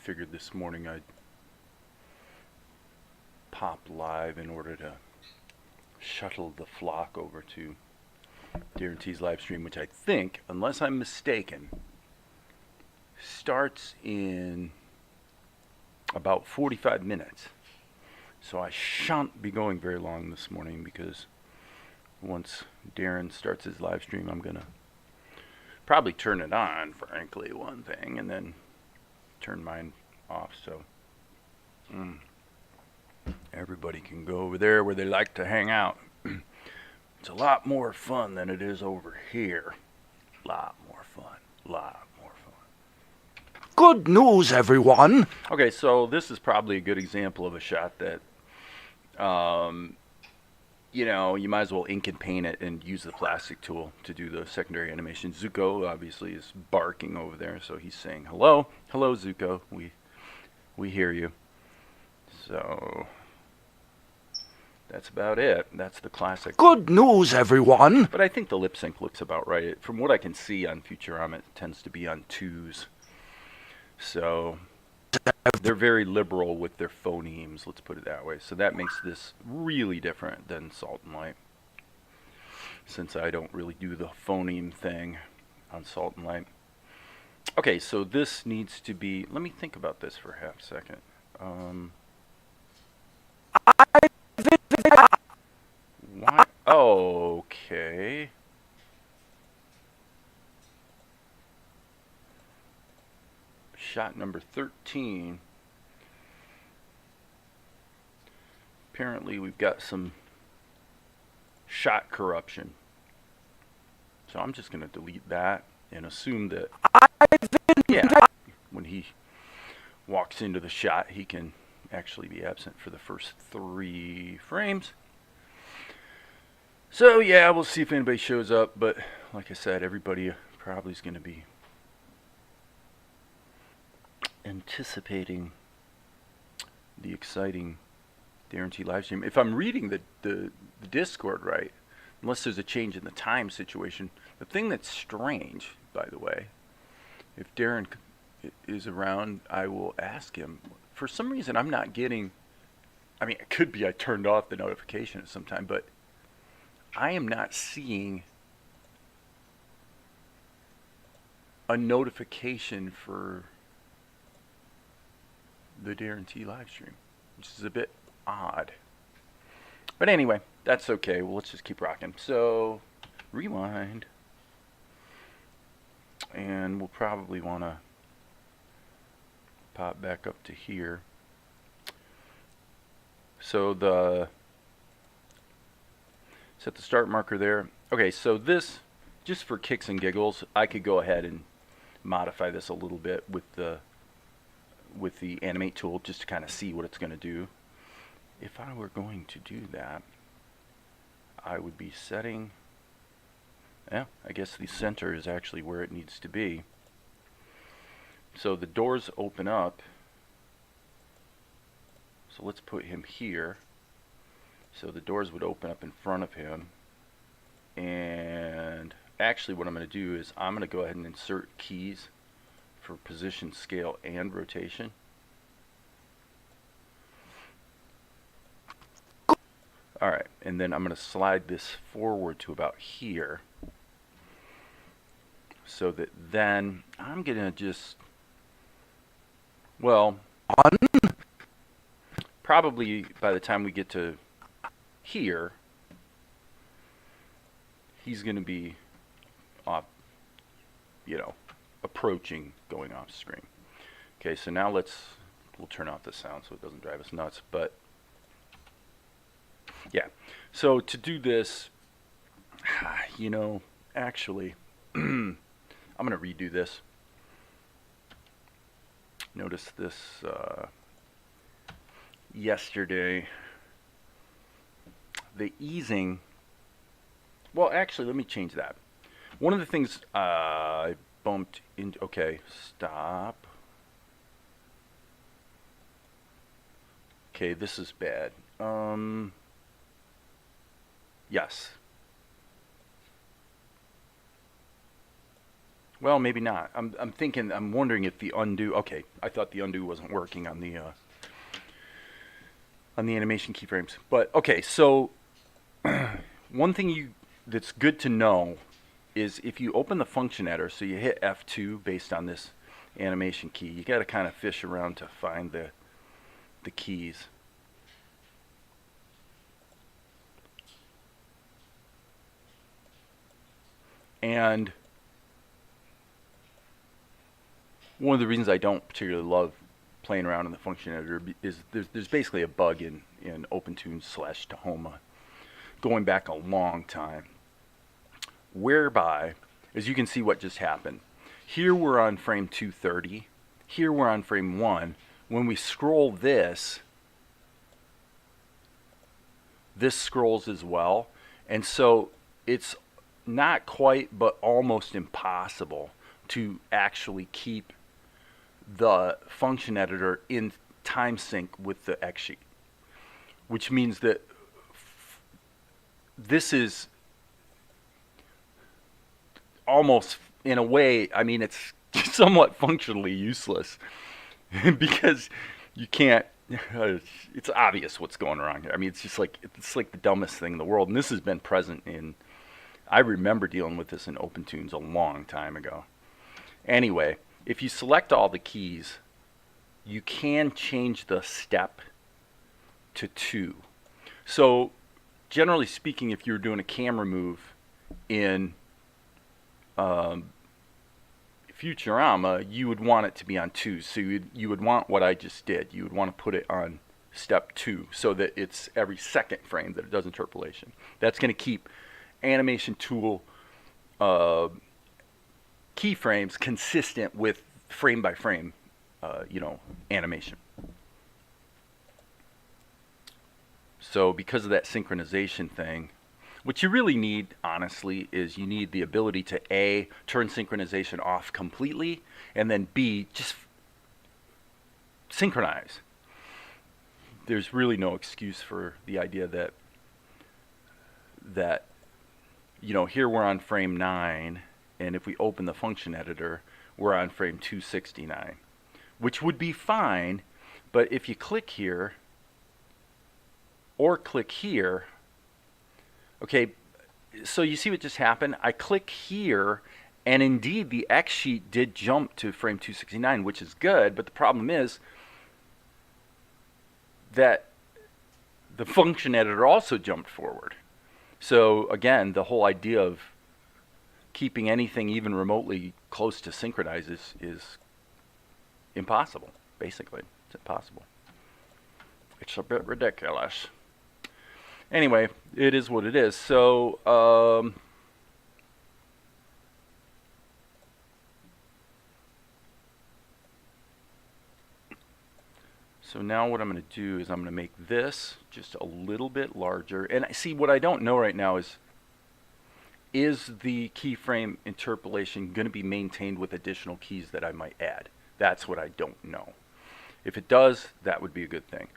figured this morning I'd pop live in order to shuttle the flock over to Darren T's live stream, which I think, unless I'm mistaken, starts in about 45 minutes. So I shan't be going very long this morning, because once Darren starts his live stream, I'm going to probably turn it on, frankly, one thing, and then turn mine off. So everybody can go over there where they like to hang out. It's a lot more fun than it is over here. Lot more fun. Good news, everyone. Okay, so this is probably a good example of a shot that, you know, you might as well ink and paint it and use the plastic tool to do the secondary animation. Zuko obviously is barking over there, so he's saying hello. Hello, Zuko. We hear you. So that's about it. That's the classic. Good news, everyone. But I think the lip sync looks about right. From what I can see on Futurama, it tends to be on 2s. So they're very liberal with their phonemes, let's put it that way. So that makes this really different than Salt and Light, since I don't really do the phoneme thing on Salt and Light. Okay, so this needs to be, let me think about this for half a second. Why? Okay. Shot number 13. Apparently we've got some shot corruption. So I'm just going to delete that and assume that, yeah, when he walks into the shot, he can actually be absent for the first 3 frames. So yeah, we'll see if anybody shows up, but like I said, everybody probably is going to be anticipating the exciting Darren T live stream. If I'm reading the Discord right, unless there's a change in the time situation, the thing that's strange, by the way, if Darren is around, I will ask him. For some reason, I'm not getting, I mean, it could be I turned off the notification at some time, but I am not seeing a notification for the Darren T live stream, which is a bit odd. But anyway, that's okay. Well, let's just keep rocking. So, rewind. And we'll probably want to pop back up to here. So set the start marker there. Okay, so this, just for kicks and giggles, I could go ahead and modify this a little bit with the Animate Tool, just to kind of see what it's going to do. If I were going to do that, I would be setting, yeah, I guess the center is actually where it needs to be. So the doors open up. So let's put him here. So the doors would open up in front of him. And actually what I'm going to do is I'm going to go ahead and insert keys for position, scale, and rotation. Alright, and then I'm going to slide this forward to about here, so that then I'm going to just, well, probably by the time we get to here, he's going to be off, you know, approaching, going off screen. Okay, so now we'll turn off the sound so it doesn't drive us nuts. But yeah, so to do this, you know, actually, I'm going to redo this. Notice this yesterday, the easing, well, actually, let me change that. One of the things I bumped into, okay, stop. Okay, this is bad. Yes. Well, maybe not. I'm wondering if the undo. Okay, I thought the undo wasn't working on the animation keyframes. But okay, so one thing that's good to know is if you open the function editor, so you hit F2 based on this animation key, you got to kind of fish around to find the keys. And one of the reasons I don't particularly love playing around in the function editor is there's basically a bug in OpenToonz/Tahoma going back a long time, whereby, as you can see what just happened, here we're on frame 230, here we're on frame 1. When we scroll this scrolls as well, and so it's not quite but almost impossible to actually keep the function editor in time sync with the X sheet, which means that this is almost, in a way, I mean, it's somewhat functionally useless because you can't, it's obvious what's going on here. I mean, it's like the dumbest thing in the world, and this has been present in, I remember dealing with this in OpenToonz a long time ago. Anyway, if you select all the keys, you can change the step to 2. So generally speaking, if you're doing a camera move in Futurama, you would want it to be on 2. So you would want what I just did. You would want to put it on step 2 so that it's every second frame that it does interpolation. That's going to keep Animation Tool keyframes consistent with frame by frame, animation. So because of that synchronization thing, what you really need, honestly, is you need the ability to A, turn synchronization off completely, and then B, just synchronize. There's really no excuse for the idea that here we're on frame 9, and if we open the function editor, we're on frame 269, which would be fine, but if you click here or click here, okay, so you see what just happened? I click here, and indeed the X sheet did jump to frame 269, which is good, but the problem is that the function editor also jumped forward. So again, the whole idea of keeping anything even remotely close to synchronized is impossible, basically. It's impossible. It's a bit ridiculous. Anyway, it is what it is. So, so now what I'm going to do is I'm going to make this just a little bit larger. And see, what I don't know right now is the keyframe interpolation going to be maintained with additional keys that I might add? That's what I don't know. If it does, that would be a good thing.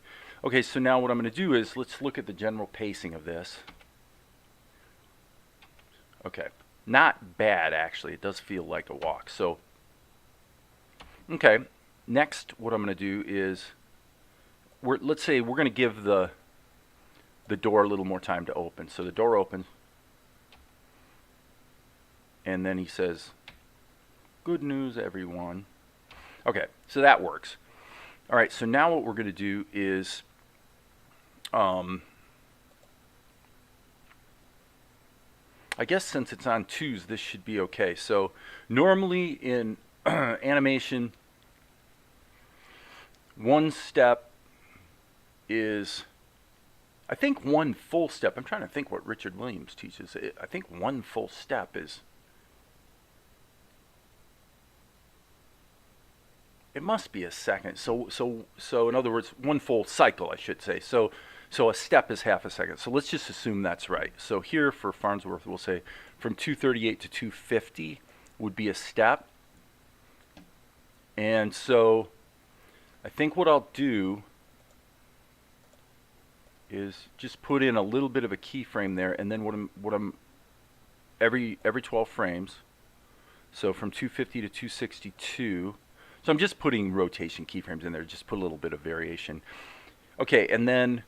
Okay, so now what I'm going to do is let's look at the general pacing of this. Okay, not bad actually. It does feel like a walk. So, okay, next what I'm going to do is let's say we're going to give the door a little more time to open. So the door opens, and then he says, "Good news, everyone." Okay, so that works. All right, so now what we're going to do is I guess since it's on 2s, this should be okay. So normally in animation, one step is, I think one full step, I'm trying to think what Richard Williams teaches. I think one full step is, it must be a second. So in other words, one full cycle, I should say. So a step is half a second. So let's just assume that's right. So here for Farnsworth, we'll say from 238 to 250 would be a step. And so I think what I'll do is just put in a little bit of a keyframe there, and then what I'm every 12 frames. So from 250 to 262. So I'm just putting rotation keyframes in there, just put a little bit of variation. Okay, and then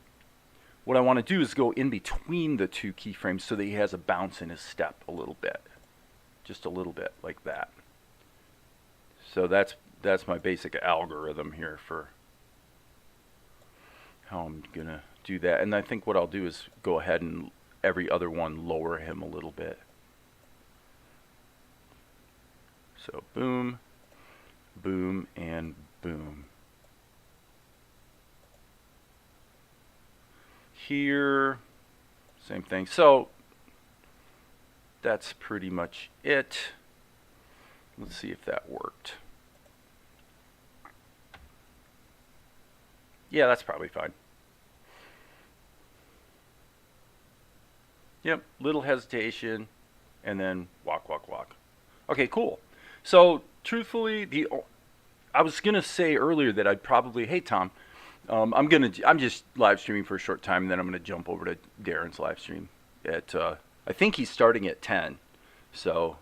what I want to do is go in between the two keyframes so that he has a bounce in his step a little bit. Just a little bit, like that. So that's my basic algorithm here for how I'm going to do that. And I think what I'll do is go ahead and every other one lower him a little bit. So boom, boom, and boom. Here, same thing. So that's pretty much it. Let's see if that worked. Yeah, that's probably fine. Yep, little hesitation, and then walk, walk, walk. Okay, cool. So truthfully, I was gonna say earlier that I'd probably, hey Tom, I'm just live streaming for a short time, and then I'm gonna jump over to Darren's live stream at I think he's starting at 10. So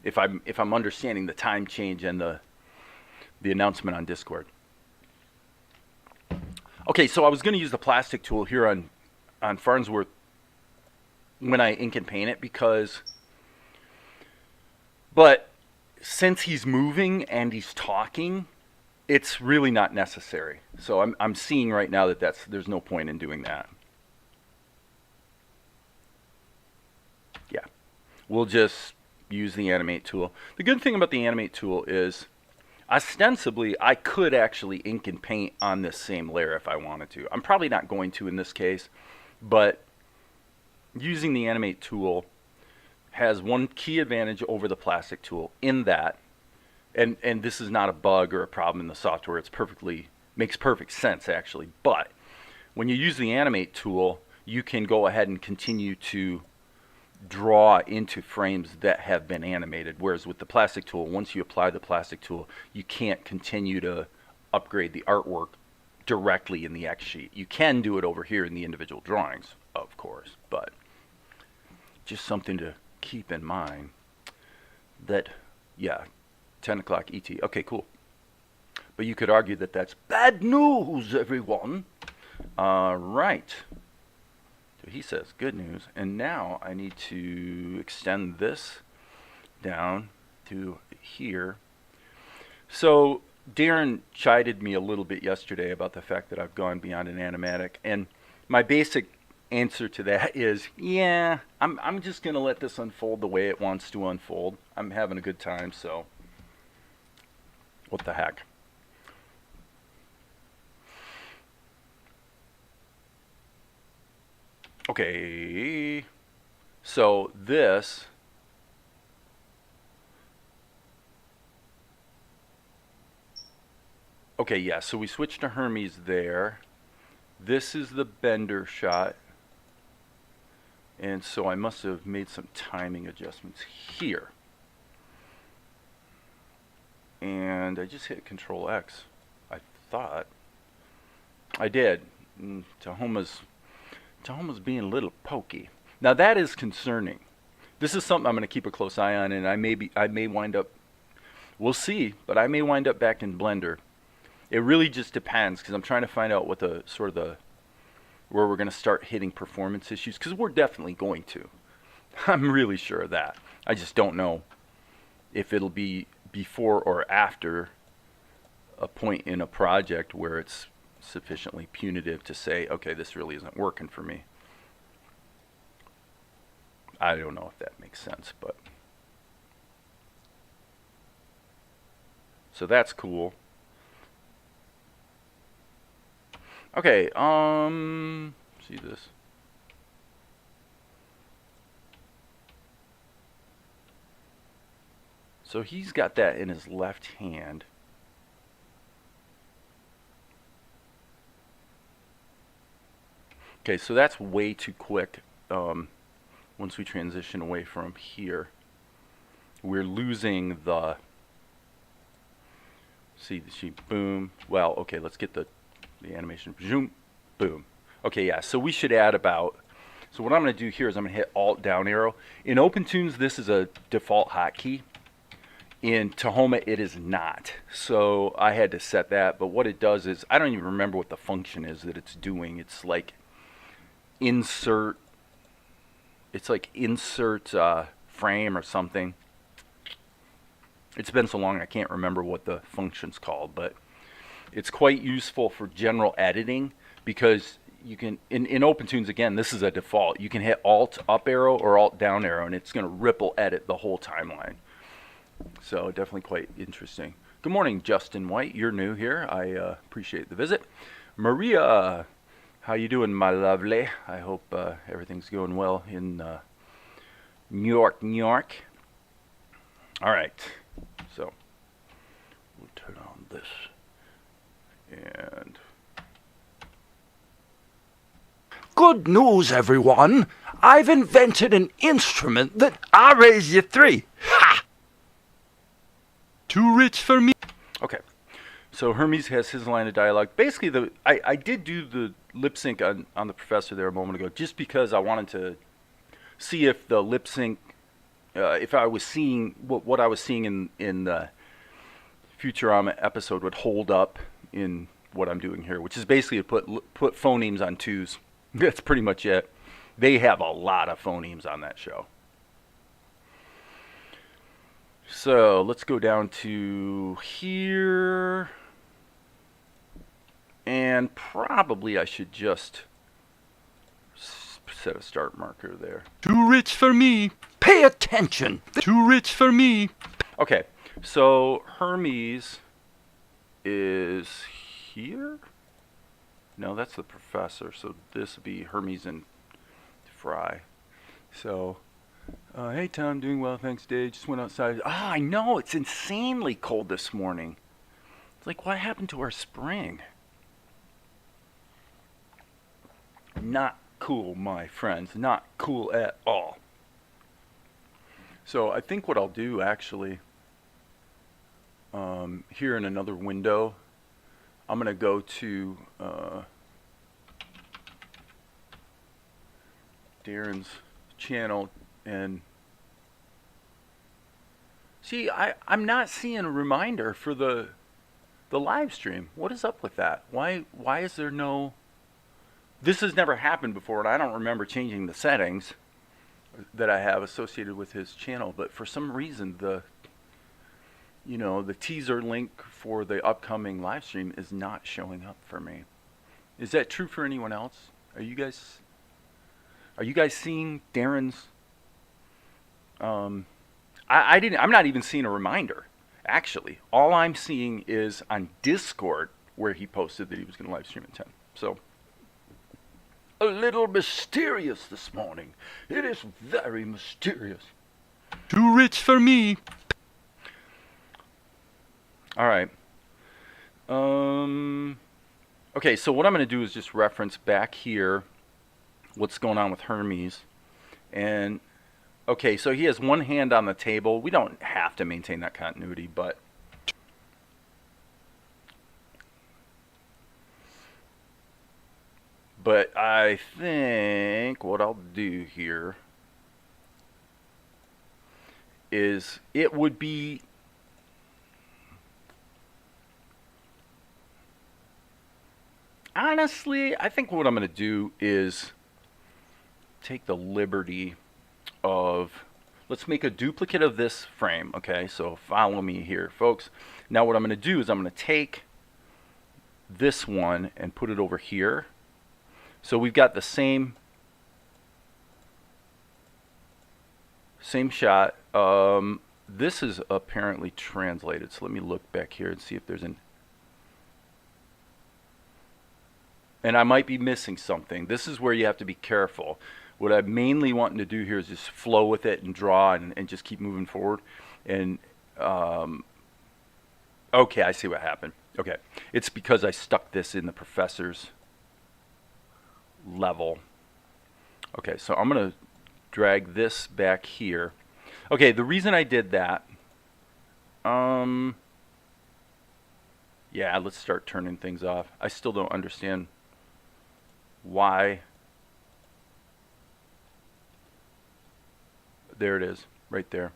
if I'm understanding the time change and the announcement on Discord. Okay, so I was gonna use the plastic tool here on Farnsworth when I ink and paint it but since he's moving and he's talking, it's really not necessary. So I'm seeing right now that there's no point in doing that. Yeah, we'll just use the Animate tool. The good thing about the Animate tool is ostensibly I could actually ink and paint on this same layer if I wanted to. I'm probably not going to in this case, but using the Animate tool has one key advantage over the plastic tool in that, and this is not a bug or a problem in the software, it's makes perfect sense actually, but when you use the Animate tool, you can go ahead and continue to draw into frames that have been animated, whereas with the plastic tool, once you apply the plastic tool, you can't continue to upgrade the artwork directly in the X sheet. You can do it over here in the individual drawings, of course, but just something to keep in mind that, yeah, 10 o'clock ET. Okay, cool. But you could argue that that's bad news, everyone. Right. So he says good news. And now I need to extend this down to here. So Darren chided me a little bit yesterday about the fact that I've gone beyond an animatic. And my basic answer to that is, yeah, I'm just going to let this unfold the way it wants to unfold. I'm having a good time, so what the heck. Okay, so this, okay, yeah, so we switched to Hermes there. This is the bender shot. And so I must have made some timing adjustments here. And I just hit Control X. I thought I did. Tahoma's being a little pokey. Now that is concerning. This is something I'm going to keep a close eye on, and I may wind up, we'll see, but I may wind up back in Blender. It really just depends, because I'm trying to find out what the where we're going to start hitting performance issues, because we're definitely going to. I'm really sure of that. I just don't know if it'll be before or after a point in a project where it's sufficiently punitive to say, okay, this really isn't working for me. I don't know if that makes sense, but so that's cool. Okay, see this. So he's got that in his left hand. Okay, so that's way too quick. Once we transition away from here, we're losing the, see, boom. Well, okay, let's get the animation, zoom, boom. Okay, yeah, so we should add about, so what I'm going to do here is I'm going to hit Alt down arrow. In OpenTunes, this is a default hotkey. In Tahoma, it is not. So I had to set that. But what it does is, I don't even remember what the function is that it's doing. It's like insert. It's like insert frame or something. It's been so long I can't remember what the function's called, but it's quite useful for general editing because you can, in OpenTunes, again, this is a default. You can hit Alt up arrow or Alt down arrow, and it's going to ripple edit the whole timeline. So definitely quite interesting. Good morning, Justin White. You're new here. I appreciate the visit. Maria, how you doing, my lovely? I hope everything's going well in New York, New York. All right. So we'll turn on this. And good news, everyone. I've invented an instrument that I raise you 3. Ha! Too rich for me. Okay. So Hermes has his line of dialogue. Basically, I did do the lip sync on the professor there a moment ago just because I wanted to see if the lip sync, if I was seeing what I was seeing in the Futurama episode would hold up in what I'm doing here, which is basically to put phonemes on 2s. That's pretty much it. They have a lot of phonemes on that show. So let's go down to here. And probably I should just set a start marker there. Too rich for me. Pay attention. Too rich for me. Okay, so Hermes is here? No, that's the professor. So this would be Hermes and Fry. So, hey Tom, doing well, thanks Dave. Just went outside. I know, it's insanely cold this morning. It's like, what happened to our spring? Not cool, my friends. Not cool at all. So I think what I'll do actually, here in another window, I'm going to go to Darren's channel and see, I'm not seeing a reminder for the live stream. What is up with that? Why is there no... This has never happened before, and I don't remember changing the settings that I have associated with his channel, but for some reason the teaser link for the upcoming live stream is not showing up for me. Is that true for anyone else? Are you guys seeing Darren's I'm not even seeing a reminder. Actually, all I'm seeing is on Discord where he posted that he was going to live stream at 10. So a little mysterious this morning. It is very mysterious. Too rich for me. All right. Okay, so what I'm going to do is just reference back here what's going on with Hermes. And, okay, so he has one hand on the table. We don't have to maintain that continuity, but... But I think what I'll do here is it would be... Honestly, I think what I'm going to do is take the liberty of... Let's make a duplicate of this frame, okay? So follow me here, folks. Now what I'm going to do is I'm going to take this one and put it over here. So we've got the same shot. This is apparently translated, so let me look back here and see if there's an... And I might be missing something. This is where you have to be careful. What I'm mainly wanting to do here is just flow with it and draw and just keep moving forward. And, okay, I see what happened. Okay, it's because I stuck this in the professor's level. Okay, so I'm going to drag this back here. Okay, the reason I did that, yeah, let's start turning things off. I still don't understand why. There it is, right there.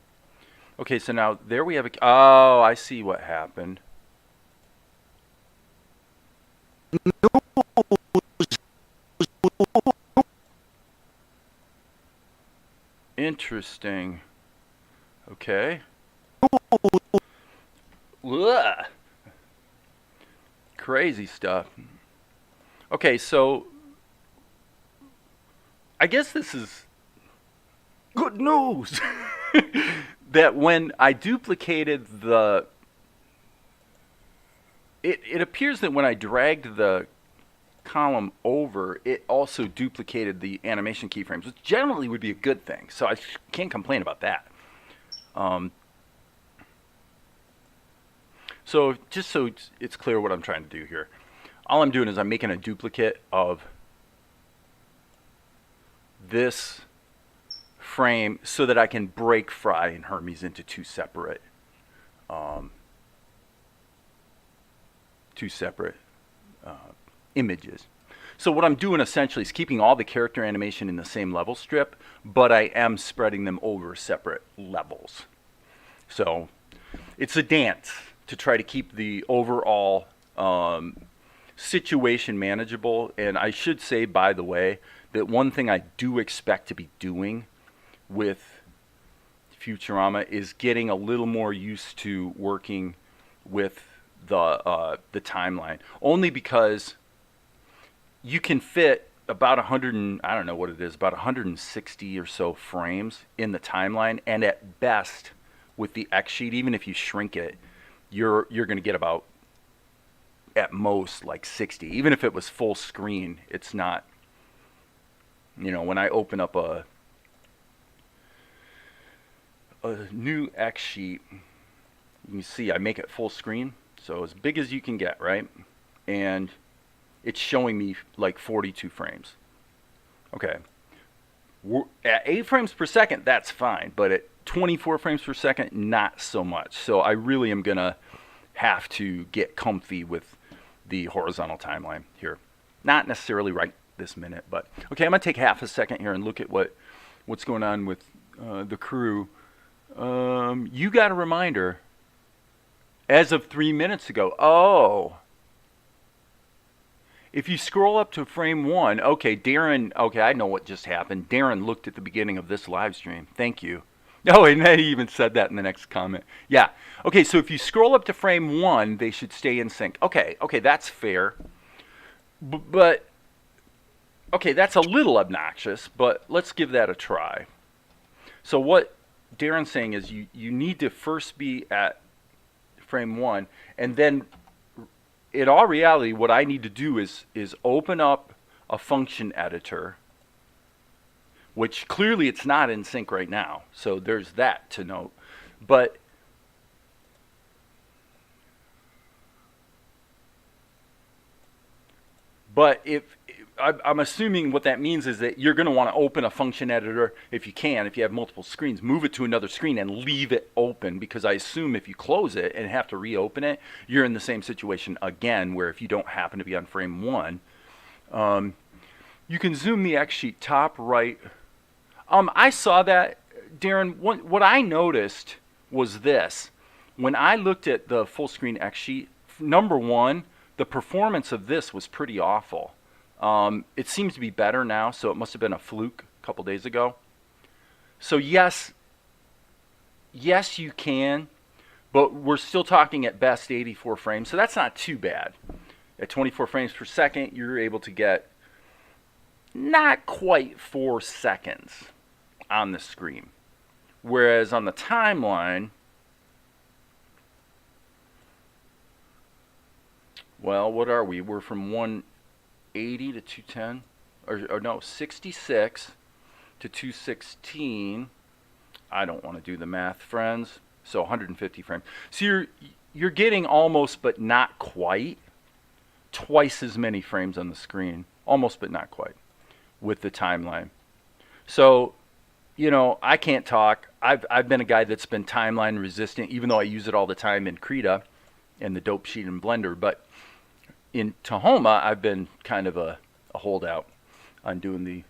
Okay, so now there we have a. Oh, I see what happened. Interesting. Okay. Ugh. Crazy stuff. Okay, so I guess this is good news. That when I duplicated the it appears that when I dragged the column over, it also duplicated the animation keyframes, which generally would be a good thing. So I can't complain about that. So just so it's clear what I'm trying to do here, all I'm doing is I'm making a duplicate of this frame so that I can break Fry and Hermes into two separate images. So what I'm doing essentially is keeping all the character animation in the same level strip, but I am spreading them over separate levels. So it's a dance to try to keep the overall situation manageable. And I should say, by the way, that one thing I do expect to be doing with Futurama is getting a little more used to working with the timeline, only because you can fit about 100 and, I don't know what it is, about 160 or so frames in the timeline, and at best with the X sheet, even if you shrink it, you're going to get about at most like 60. Even if it was full screen, it's not, you know, when I open up a new X sheet, you can see I make it full screen, so as big as you can get, right? And it's showing me like 42 frames. Okay. At 8 frames per second, that's fine, but at 24 frames per second, not so much. So I really am going to have to get comfy with the horizontal timeline here. Not necessarily right this minute, but okay, I'm going to take half a second here and look at what's going on with the crew. You got a reminder as of 3 minutes ago. Oh, if you scroll up to frame 1, okay, Darren, okay, I know what just happened. Darren looked at the beginning of this live stream. Thank you. Oh, and then he even said that in the next comment. Yeah. Okay, so if you scroll up to frame 1, they should stay in sync. Okay, that's fair. But, okay, that's a little obnoxious, but let's give that a try. So what Darren's saying is you need to first be at frame 1, and then in all reality, what I need to do is open up a function editor, which clearly it's not in sync right now. So there's that to note. But if I'm assuming what that means is that you're going to want to open a function editor if you can. If you have multiple screens, move it to another screen and leave it open, because I assume if you close it and have to reopen it, you're in the same situation again, where if you don't happen to be on frame 1, you can zoom the X sheet top right. I saw that, Darren. What I noticed was this. When I looked at the full screen X sheet, number one, the performance of this was pretty awful. It seems to be better now, so it must have been a fluke a couple days ago. So yes, you can, but we're still talking at best 84 frames, so that's not too bad. At 24 frames per second, you're able to get not quite 4 seconds on the screen. Whereas on the timeline, well, what are we? We're from 180 to 210, or no, 66 to 216. I don't want to do the math, friends. So 150 frames. So you're getting almost but not quite twice as many frames on the screen, almost but not quite, with the timeline. So, you know, I can't talk. I've been a guy that's been timeline resistant, even though I use it all the time in Krita and the dope sheet in Blender. But in Tahoma, I've been kind of a holdout on doing the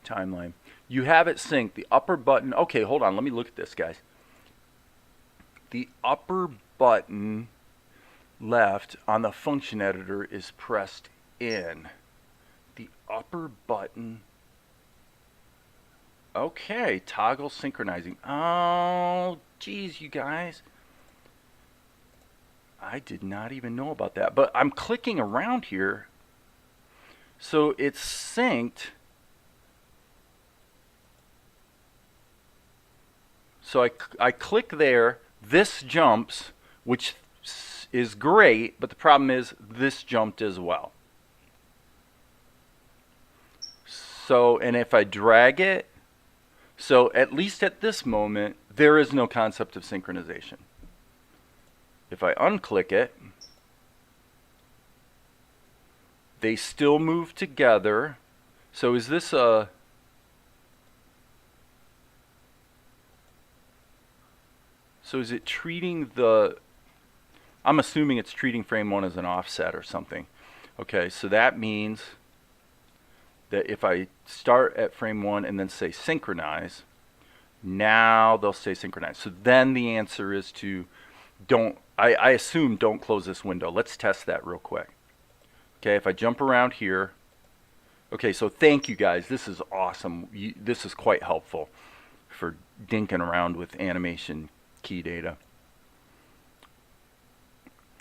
timeline. You have it synced. The upper button. Okay, hold on. Let me look at this, guys. the upper button left on the function editor is pressed in. The upper button. Okay, toggle synchronizing. Oh, geez, you guys. I did not even know about that. But I'm clicking around here. So it's synced. So I click there. This jumps, which is great. But the problem is this jumped as well. So, and if I drag it, so at least at this moment, there is no concept of synchronization. If I unclick it, they still move together. So is this a... So is it treating the... I'm assuming it's treating frame 1 as an offset or something. Okay, so that means that if I start at frame 1 and then say synchronize, now they'll stay synchronized. So then the answer is to I assume don't close this window. Let's test that real quick. Okay, if I jump around here. Okay, so thank you guys. This is awesome. This is quite helpful for dinking around with animation key data.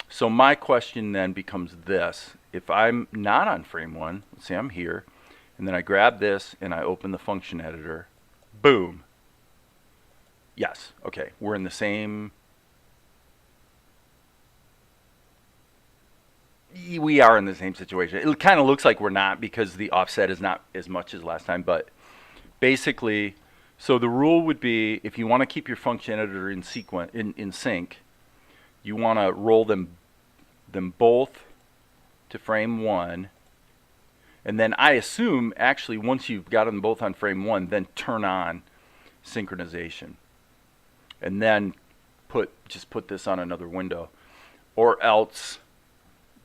So my question then becomes this. If I'm not on frame 1, let's say I'm here, and then I grab this and I open the function editor, boom. Yes, okay, we're in the same... We are in the same situation. It kind of looks like we're not because the offset is not as much as last time, but basically, so the rule would be if you want to keep your function editor in sequence in sync, you want to roll them both to frame 1, and then I assume actually once you've got them both on frame 1, then turn on synchronization, and then just put this on another window, or else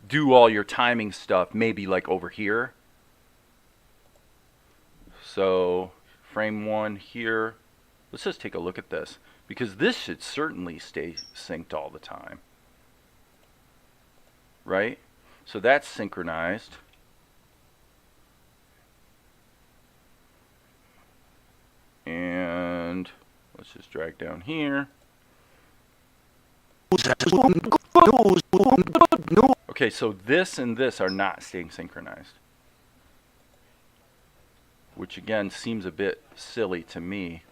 do all your timing stuff maybe like over here. So frame 1 here. Let's just take a look at this because this should certainly stay synced all the time, right? So that's synchronized. And let's just drag down here. Okay, so this and this are not staying synchronized, which again seems a bit silly to me.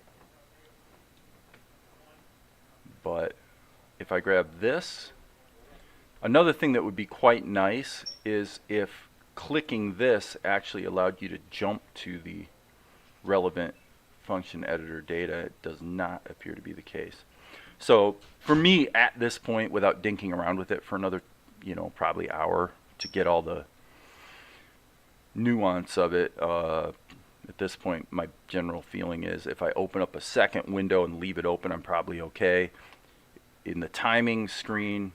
But if I grab this, another thing that would be quite nice is if clicking this actually allowed you to jump to the relevant function editor data. It does not appear to be the case. So for me at this point, without dinking around with it for another, probably hour to get all the nuance of it, at this point my general feeling is if I open up a second window and leave it open, I'm probably okay. In the timing screen,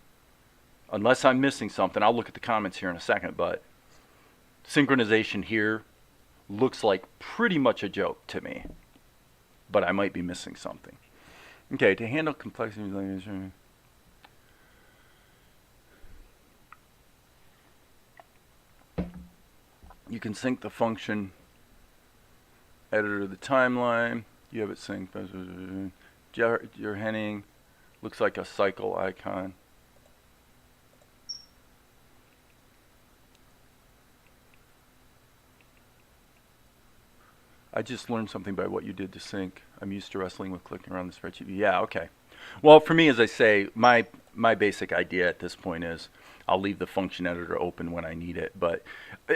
unless I'm missing something, I'll look at the comments here in a second, but synchronization here looks like pretty much a joke to me, but I might be missing something. Okay, to handle complexity, you can sync the function editor to the timeline. You have it synced. Your Henning looks like a cycle icon. I just learned something by what you did to sync. I'm used to wrestling with clicking around the spreadsheet. Yeah, okay. Well, for me, as I say, my basic idea at this point is I'll leave the function editor open when I need it. But,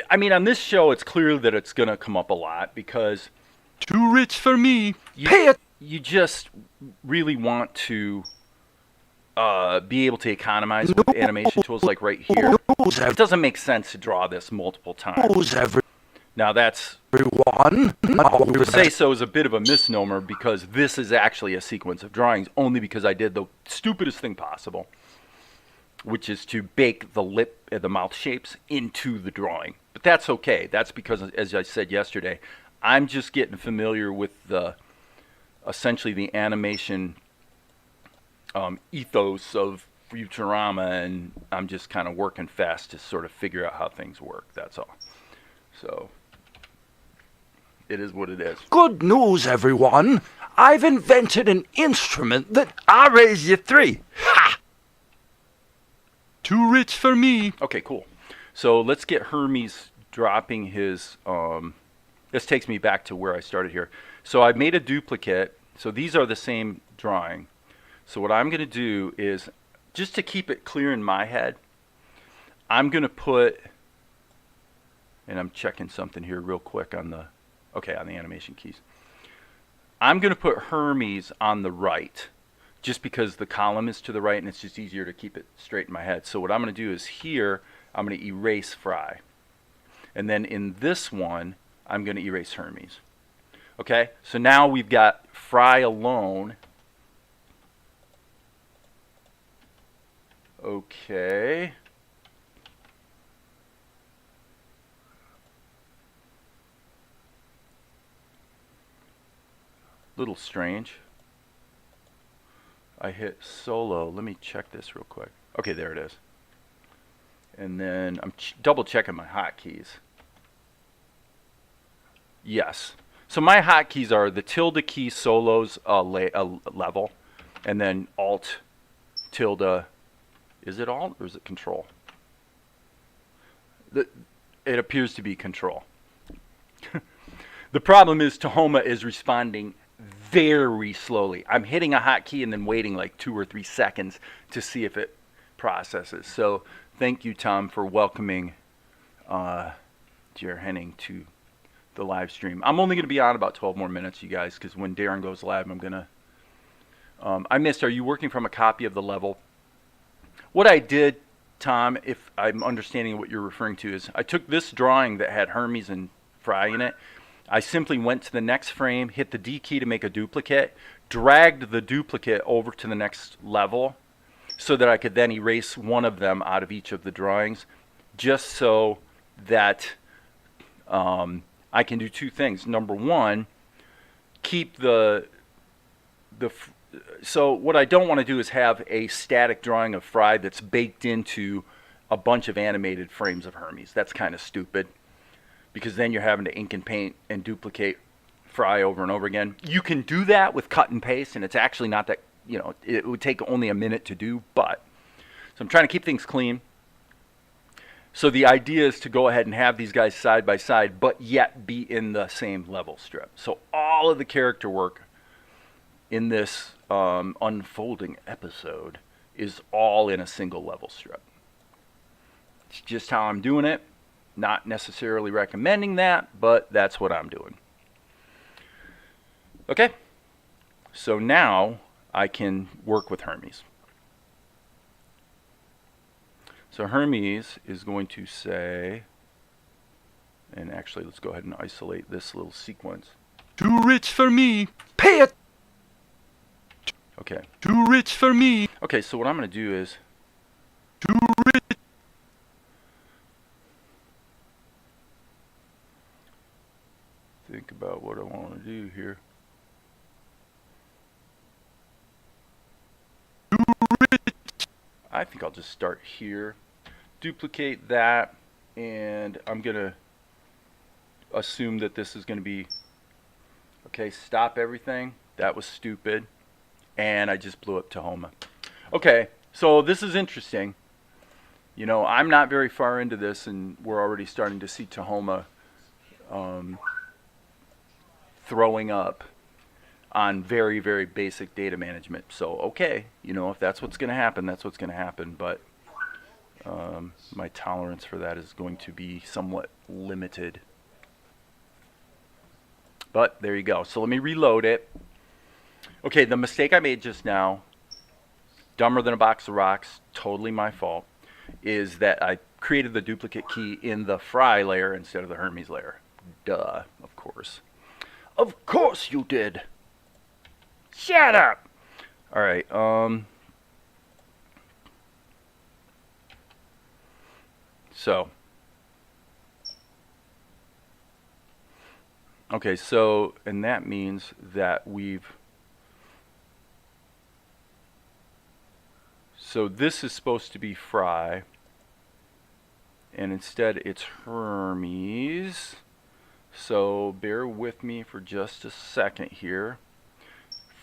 I mean, on this show, it's clear that it's going to come up a lot because... Too rich for me. You just really want to be able to economize with animation tools like right here. It doesn't make sense to draw this multiple times. Now that's... The say-so is a bit of a misnomer because this is actually a sequence of drawings only because I did the stupidest thing possible, which is to bake the lip and the mouth shapes into the drawing. But that's okay. That's because, as I said yesterday, I'm just getting familiar with essentially the animation ethos of Futurama, and I'm just kind of working fast to sort of figure out how things work. That's all. So it is what it is. Good news, everyone. I've invented an instrument that I'll raise you 3. Ha! Too rich for me. Okay, cool. So let's get Hermes dropping his. This takes me back to where I started here. So I made a duplicate. So these are the same drawing. So what I'm going to do is, just to keep it clear in my head, I'm going to put, and I'm checking something here real quick on the, on the animation keys. I'm going to put Hermes on the right, just because the column is to the right and it's just easier to keep it straight in my head. So what I'm going to do is here, I'm going to erase Fry. And then in this one, I'm going to erase Hermes. Okay, so now we've got Fry alone. Okay. Little strange. I hit solo. Let me check this real quick. Okay, there it is. And then I'm double checking my hotkeys. Yes. So my hotkeys are the tilde key solos level, and then alt tilde. Is it alt or is it control? It appears to be control. The problem is Tahoma is responding very slowly. I'm hitting a hotkey and then waiting like 2 or 3 seconds to see if it processes. So thank you, Tom, for welcoming Jer Henning to the live stream. I'm only going to be on about 12 more minutes, you guys, because when Darren goes live, I'm going to... I missed, are you working from a copy of the level? What I did, Tom, if I'm understanding what you're referring to, is I took this drawing that had Hermes and Fry in it. I simply went to the next frame, hit the D key to make a duplicate, dragged the duplicate over to the next level so that I could then erase one of them out of each of the drawings, just so that I can do 2 things. Number one, keep so what I don't want to do is have a static drawing of Fry that's baked into a bunch of animated frames of Hermes. That's kind of stupid, because then you're having to ink and paint and duplicate Fry over and over again. You can do that with cut and paste, and it's actually not that, it would take only a minute to do, so I'm trying to keep things clean. So the idea is to go ahead and have these guys side by side, but yet be in the same level strip. So all of the character work in this unfolding episode is all in a single level strip. It's just how I'm doing it. Not necessarily recommending that, but that's what I'm doing. Okay, so now I can work with Hermes. So Hermes is going to say, and actually let's go ahead and isolate this little sequence. Too rich for me. Pay it. Okay. Too rich for me. Okay, so what I'm going to do is, Too rich. think about what I want to do here. Too rich. I think I'll just start here, duplicate that, and I'm going to assume that this is going to be, okay, stop everything. That was stupid. And I just blew up Tahoma. Okay, so this is interesting. I'm not very far into this, and we're already starting to see Tahoma throwing up on very, very basic data management. So, okay, if that's what's going to happen, that's what's going to happen. But my tolerance for that is going to be somewhat limited. But there you go. So let me reload it. Okay, the mistake I made just now, dumber than a box of rocks, totally my fault, is that I created the duplicate key in the Fry layer instead of the Hermes layer. Duh, of course. Of course you did. Shut up. All right. So. Okay, so, and that means that we've So this is supposed to be Fry, and instead it's Hermes. So bear with me for just a second here.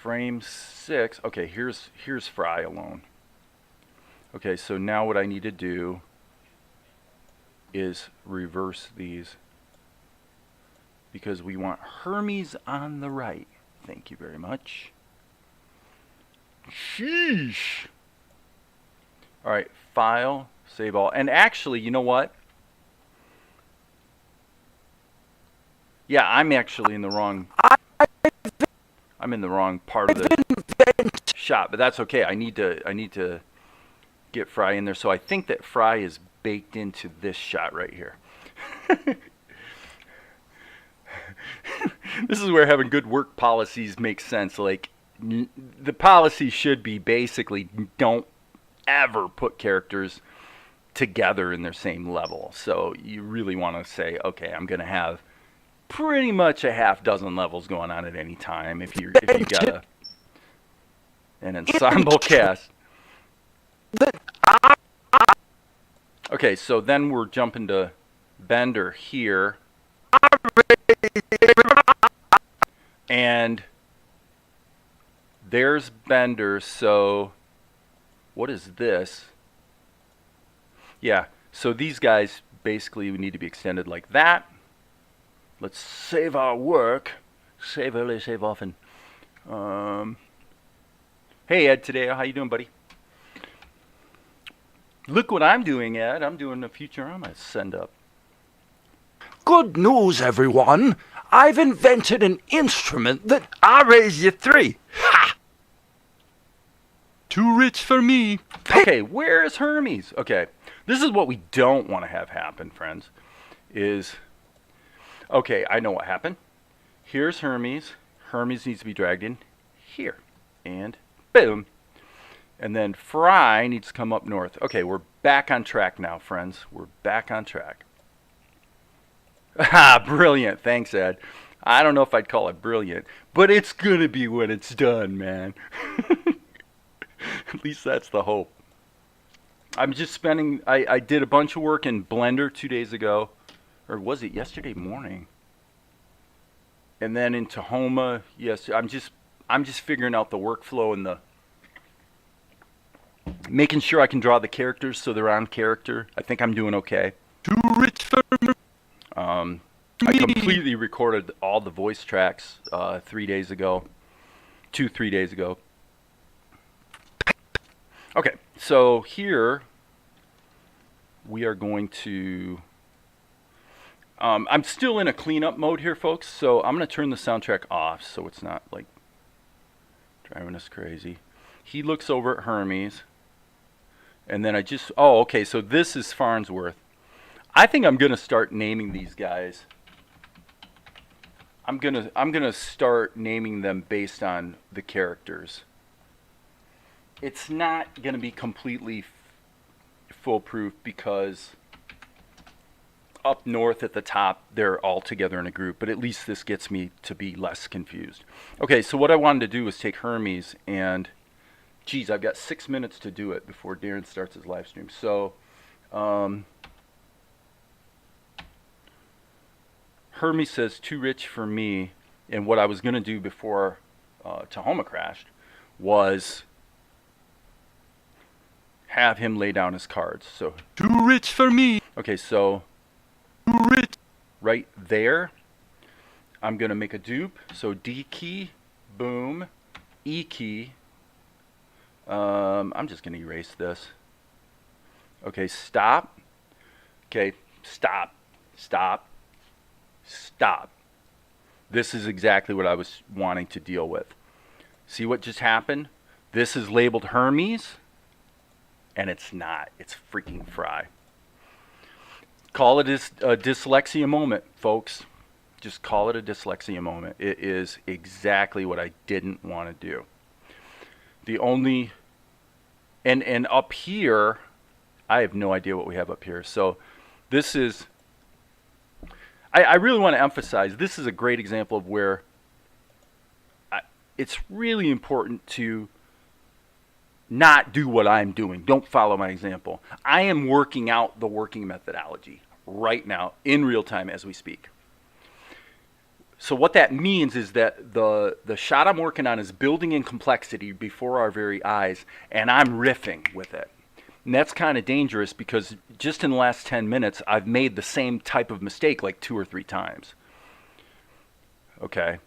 Frame 6. Okay, here's Fry alone. Okay, so now what I need to do is reverse these because we want Hermes on the right. Thank you very much. Sheesh. All right, file, save all. And actually, you know what? Yeah, I'm actually in the wrong. I'm in the wrong part of the shot, but that's okay. I need to get Fry in there. So I think that Fry is baked into this shot right here. This is where having good work policies makes sense. Like, the policy should be basically don't ever put characters together in their same level. So you really want to say, okay, I'm going to have pretty much a half dozen levels going on at any time if you got an ensemble cast. Okay, so then we're jumping to Bender here. And there's Bender, so what is this? Yeah, so these guys basically need to be extended like that. Let's save our work. Save early, save often. Hey Ed, today, how you doing, buddy? Look what I'm doing, Ed. I'm doing a Futurama send up. Good news, everyone. I've invented an instrument that I raise you 3. Ha! Too rich for me. Okay, where is Hermes? Okay, this is what we don't want to have happen, friends. Okay, I know what happened. Here's Hermes. Hermes needs to be dragged in here. And boom. And then Fry needs to come up north. Okay, we're back on track now, friends. We're back on track. Ah, brilliant. Thanks, Ed. I don't know if I'd call it brilliant, but it's going to be when it's done, man. At least that's the hope. I'm just spending... I did a bunch of work in Blender 2 days ago. Or was it yesterday morning? And then in Tahoma, yes, I'm just figuring out the workflow and the making sure I can draw the characters so they're on character. I think I'm doing okay. Too rich for me. I completely recorded all the voice tracks 3 days ago. 3 days ago. Okay, so here we are going to... I'm still in a cleanup mode here, folks, so I'm going to turn the soundtrack off so it's not, like, driving us crazy. He looks over at Hermes, and then oh, okay, so this is Farnsworth. I think I'm going to start naming these guys. I'm gonna start naming them based on the characters. It's not going to be completely foolproof because... up north at the top, they're all together in a group, but at least this gets me to be less confused. Okay, so what I wanted to do was take Hermes and, geez, I've got 6 minutes to do it before Darren starts his live stream. So, Hermes says, too rich for me, and what I was going to do before Tahoma crashed was have him lay down his cards. So, Too rich for me. Okay, so... rich. right there, I'm going to make a dupe. So D key, boom, E key. I'm just going to erase this. Okay, stop. Okay, stop, stop, stop. This is exactly what I was wanting to deal with. See what just happened? This is labeled Hermes, and it's not. It's freaking Fry. Call it a dyslexia moment, folks. Just call it a dyslexia moment. It is exactly what I didn't want to do. The only... And up here, I have no idea what we have up here. So this is... I really want to emphasize, this is a great example of where it's really important to not do what I'm doing. Don't follow my example. I am working out the working methodology right now in real time as we speak. So what that means is that the shot I'm working on is building in complexity before our very eyes, and I'm riffing with it. And that's kind of dangerous because just in the last 10 minutes, I've made the same type of mistake like 2 or 3 times. Okay?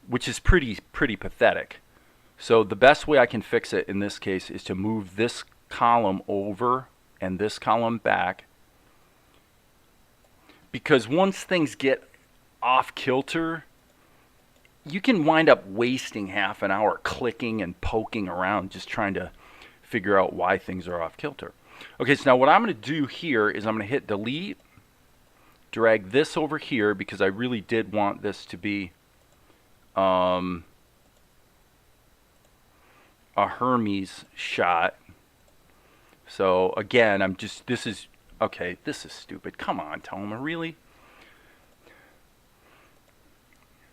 Which is pretty pathetic. So the best way I can fix it in this case is to move this column over and this column back. Because once things get off kilter, you can wind up wasting half an hour clicking and poking around just trying to figure out why things are off kilter. Okay, so now what I'm going to do here is I'm going to hit delete, drag this over here because I really did want this to be a Hermes shot. So again, this is stupid. Come on, Toma, really?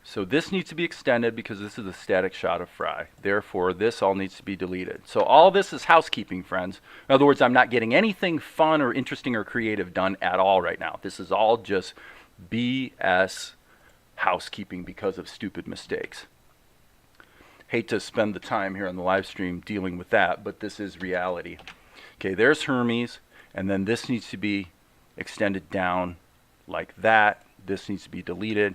So this needs to be extended because this is a static shot of Fry. Therefore, this all needs to be deleted. So all this is housekeeping, friends. In other words, I'm not getting anything fun or interesting or creative done at all right now. This is all just BS housekeeping because of stupid mistakes. Hate to spend the time here on the live stream dealing with that, but this is reality. Okay, there's Hermes, and then this needs to be extended down like that. This needs to be deleted.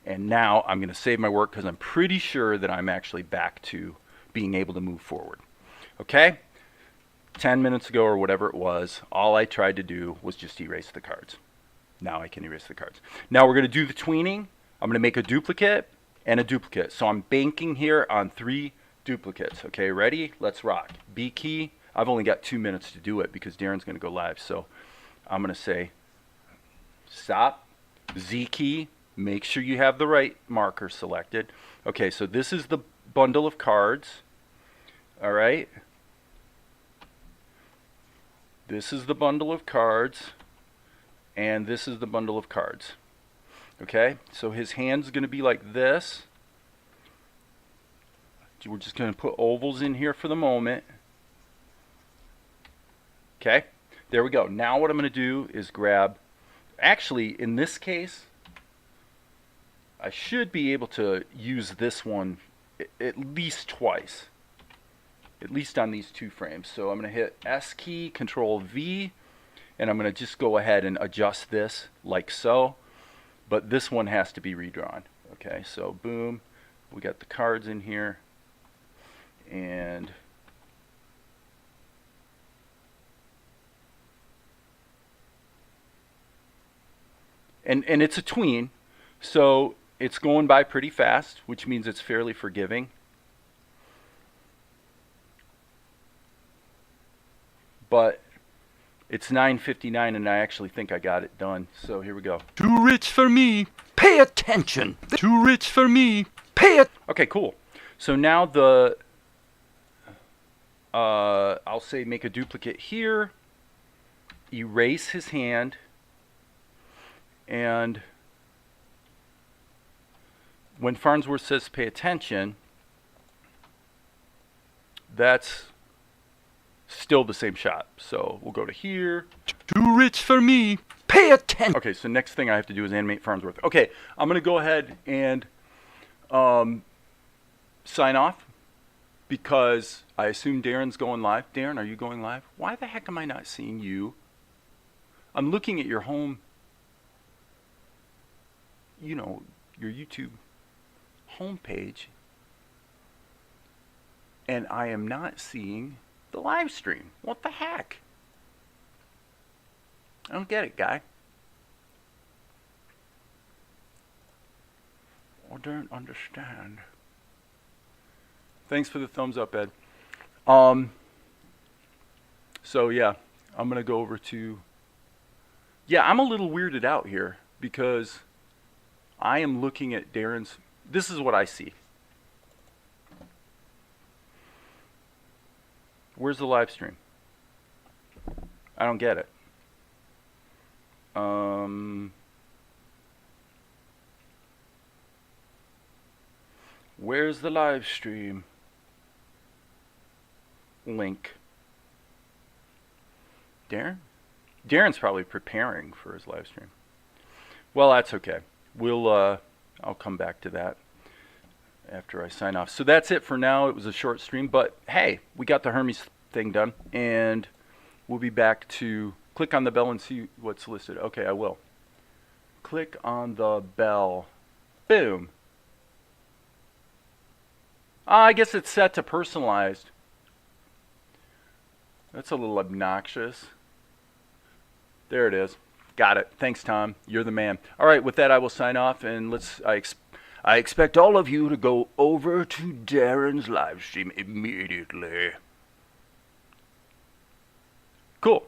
And now I'm going to save my work because I'm pretty sure that I'm actually back to being able to move forward. Okay? 10 minutes ago or whatever it was, all I tried to do was just erase the cards. Now I can erase the cards. Now we're going to do the tweening. I'm going to make a duplicate and a duplicate. So I'm banking here on 3 duplicates. Okay, ready? Let's rock. B key. I've only got 2 minutes to do it because Darren's going to go live. So I'm going to say stop. Z key. Make sure you have the right marker selected. Okay, so this is the bundle of cards. All right. This is the bundle of cards. And this is the bundle of cards. Okay, so his hand's going to be like this. We're just going to put ovals in here for the moment. Okay, there we go. Now what I'm going to do is grab, actually in this case, I should be able to use this one at least twice, at least on these 2 frames. So I'm going to hit S key, Control V, and I'm going to just go ahead and adjust this like so. But this one has to be redrawn. Okay, so boom, we got the cards in here, and it's a tween, so it's going by pretty fast, which means it's fairly forgiving. But it's 9:59 and I actually think I got it done. So here we go. Too rich for me. Pay attention. Too rich for me. Pay it. Okay, cool. So now I'll say make a duplicate here, erase his hand, and when Farnsworth says pay attention, that's still the same shot. So we'll go to here. Too rich for me. Pay attention. Okay, so next thing I have to do is animate Farnsworth. Okay, I'm going to go ahead and sign off because I assume Darren's going live. Darren, are you going live? Why the heck am I not seeing you? I'm looking at your home, your YouTube homepage, and I am not seeing the live stream. What the heck? I don't get it, guy. I don't understand. Thanks for the thumbs up, Ed. So yeah, I'm gonna go over to. Yeah, I'm a little weirded out here because I am looking at Darren's. This is what I see. Where's the live stream? I don't get it. Where's the live stream? link. Darren? Darren's probably preparing for his live stream. Well, that's okay. I'll come back to that after I sign off. So that's it for now. It was a short stream, but hey, we got the Hermes thing done, and we'll be back to click on the bell and see what's listed. Okay, I will. Click on the bell. Boom. I guess it's set to personalized. That's a little obnoxious. There it is. Got it. Thanks, Tom. You're the man. All right, with that, I will sign off, and I expect all of you to go over to Darren's live stream immediately. Cool.